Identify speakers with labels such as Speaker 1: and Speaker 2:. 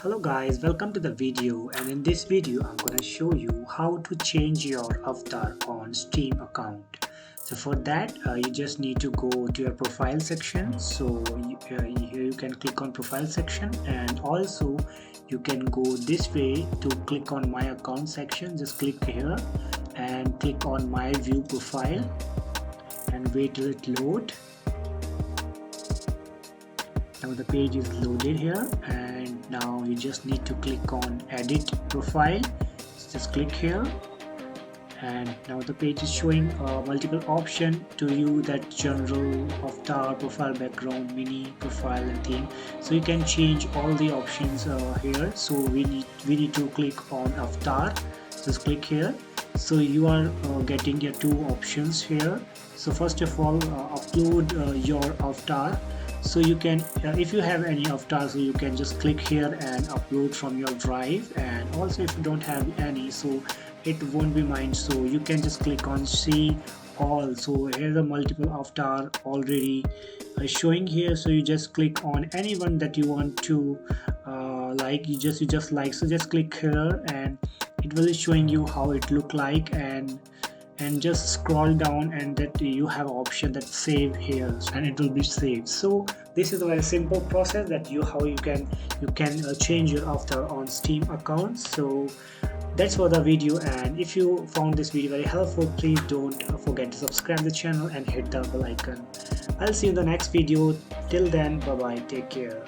Speaker 1: Hello guys, welcome to the video, and in this video I'm gonna show you how to change your avatar on Steam account. So for that you just need to go to your profile section. So here you can click on profile section, and also you can go this way to click on my account section. Just click here and click on my view profile and wait till it load. Now the page is loaded here, and now you just need to click on edit profile. Just click here, and now the page is showing multiple options to you, that general, avatar, profile background, mini, profile and theme. So you can change all the options here. So we need to click on avatar. Just click here. So you are getting your two options here. So first of all, upload your avatar. So you can if you have any avatar, so you can just click here and upload from your drive. And also if you don't have any, so it won't be mine, so you can just click on see all. So here the multiple avatar already showing here, so you just click on anyone that you want to like. You just like, so just click here and it will be showing you how it look like, and just scroll down, and that you have an option that save here, and it will be saved. So this is a very simple process that you can change your avatar on Steam account. So that's for the video, and if you found this video very helpful, please don't forget to subscribe the channel and hit the bell icon. I'll see you in the next video. Till then, bye bye, take care.